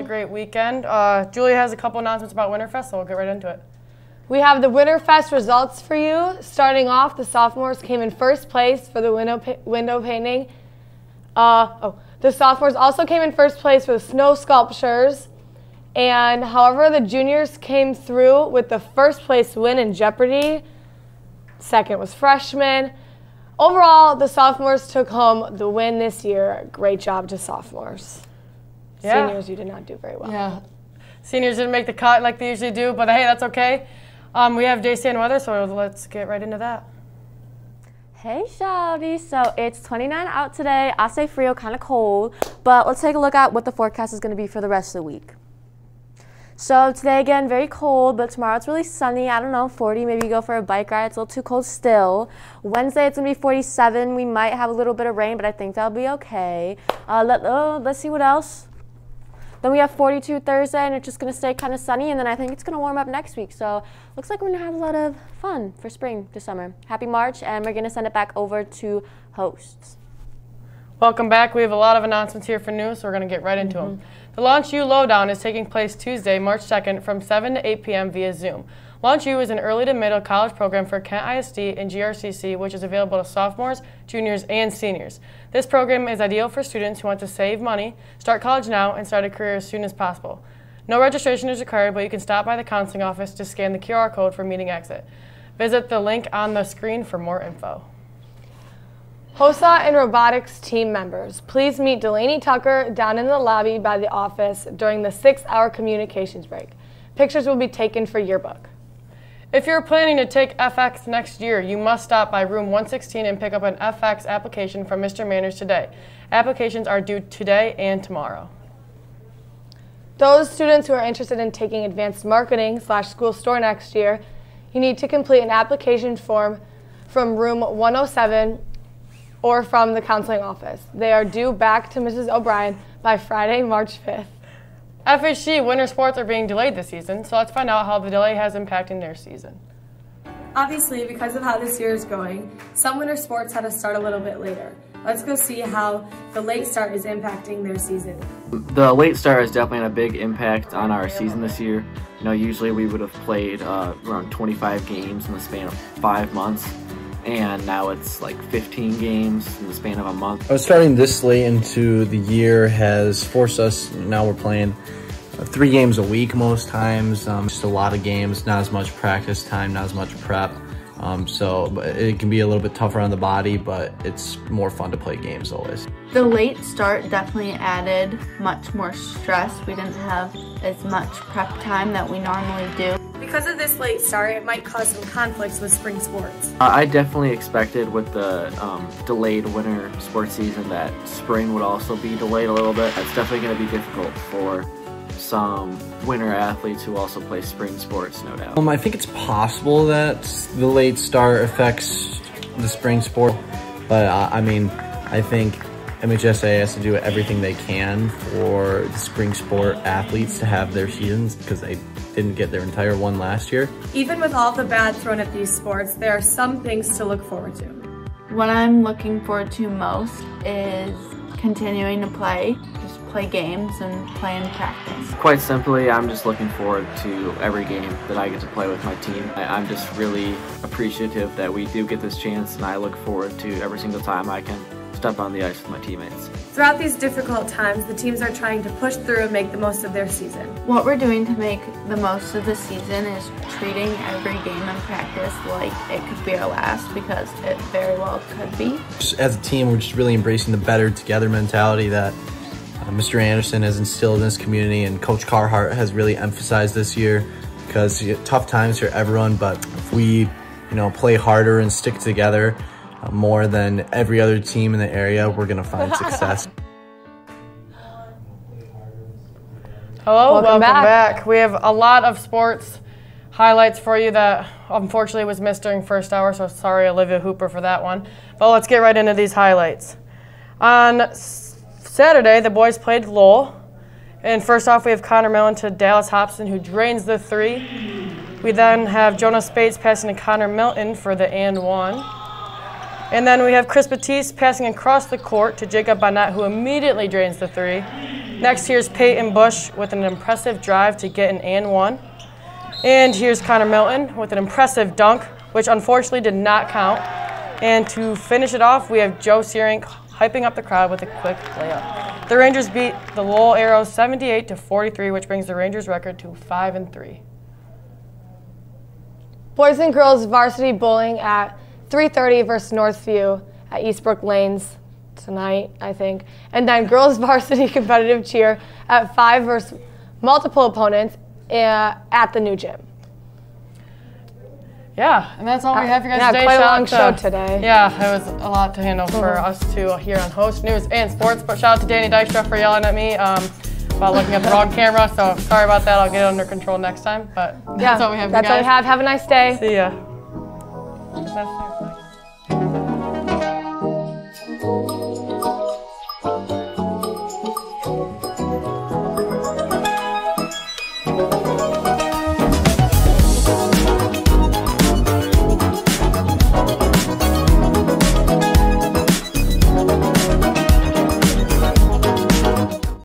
Great weekend. Julie has a couple announcements about Winterfest, so we'll get right into it. We have the Winterfest results for you. Starting off, the sophomores came in first place for the window painting. The sophomores also came in first place for the snow sculptures. And however, the juniors came through with the first place win in Jeopardy. Second was freshmen. Overall, the sophomores took home the win this year. Great job to sophomores. Yeah. Seniors, you did not do very well. Yeah. Seniors didn't make the cut like they usually do, but hey, that's okay. We have JC and weather, so let's get right into that. Hey, Shouty. So it's 29 out today. I say frio, kind of cold, but let's take a look at what the forecast is going to be for the rest of the week. So today, again, very cold, but tomorrow it's really sunny. I don't know, 40, maybe go for a bike ride. It's a little too cold still. Wednesday, it's going to be 47. We might have a little bit of rain, but I think that'll be okay. Let's see what else. Then we have 42 Thursday, and it's just going to stay kind of sunny, and then I think it's going to warm up next week. So looks like we're going to have a lot of fun for spring this summer. Happy March, and we're going to send it back over to hosts. Welcome back. We have a lot of announcements here for news, so we're going to get right into them. The Launch U Lowdown is taking place Tuesday, March 2nd from 7 to 8 p.m. via Zoom. Launch U is an early to middle college program for Kent ISD and GRCC, which is available to sophomores, juniors, and seniors. This program is ideal for students who want to save money, start college now, and start a career as soon as possible. No registration is required, but you can stop by the counseling office to scan the QR code for meeting exit. Visit the link on the screen for more info. HOSA and robotics team members, please meet Delaney Tucker down in the lobby by the office during the 6-hour communications break. Pictures will be taken for yearbook. If you're planning to take FX next year, you must stop by room 116 and pick up an FX application from Mr. Manners today. Applications are due today and tomorrow. Those students who are interested in taking advanced marketing / school store next year, you need to complete an application form from room 107 or from the counseling office. They are due back to Mrs. O'Brien by Friday, March 5th. FHC winter sports are being delayed this season, so let's find out how the delay has impacted their season. Obviously, because of how this year is going, some winter sports had to start a little bit later. Let's go see how the late start is impacting their season. The late start has definitely had a big impact on our season this year. You know, usually we would have played around 25 games in the span of 5 months, and now it's like 15 games in the span of a month. Starting this late into the year has forced us, now we're playing 3 games a week most times, just a lot of games, not as much practice time, not as much prep. So it can be a little bit tougher on the body, but it's more fun to play games always. The late start definitely added much more stress. We didn't have as much prep time that we normally do. Because of this late start, it might cause some conflicts with spring sports. I definitely expected with the delayed winter sports season that spring would also be delayed a little bit. It's definitely going to be difficult for some winter athletes who also play spring sports, no doubt. I think it's possible that the late start affects the spring sport, but I think MHSA has to do everything they can for the spring sport athletes to have their seasons because they didn't get their entire one last year. Even with all the bad thrown at these sports, there are some things to look forward to. What I'm looking forward to most is continuing to play games and play and practice. Quite simply, I'm just looking forward to every game that I get to play with my team. I'm just really appreciative that we do get this chance, and I look forward to every single time I can step on the ice with my teammates. Throughout these difficult times, the teams are trying to push through and make the most of their season. What we're doing to make the most of the season is treating every game in practice like it could be our last, because it very well could be. As a team, we're just really embracing the better together mentality that Mr. Anderson has instilled in this community, and Coach Carhart has really emphasized this year, because tough times for everyone, but if we play harder and stick together more than every other team in the area, we're going to find success. Hello, welcome back. We have a lot of sports highlights for you that unfortunately was missed during first hour, so sorry Olivia Hooper for that one. But let's get right into these highlights. On Saturday, the boys played Lowell. And first off, we have Connor Millen to Dallas Hobson, who drains the 3. We then have Jonah Spates passing to Connor Milton for the and 1. And then we have Chris Batiste passing across the court to Jacob Bonnet, who immediately drains the 3. Next, here's Peyton Bush with an impressive drive to get an and 1. And here's Connor Milton with an impressive dunk, which unfortunately did not count. And to finish it off, we have Joe Searink hyping up the crowd with a quick layup. The Rangers beat the Lowell Arrows 78-43, which brings the Rangers record to 5-3. Boys and girls varsity bowling at 3:30 versus Northview at Eastbrook Lanes tonight, I think. And then girls varsity competitive cheer at 5 versus multiple opponents at the new gym. Yeah, and that's all we have for you guys today. Quite a long show today. Yeah, it was a lot to handle for us to here on Host News and Sports. But shout out to Danny Dykstra for yelling at me about looking at the wrong camera. So sorry about that. I'll get it under control next time. But that's all we have for you guys. That's all we have. Have a nice day. See ya.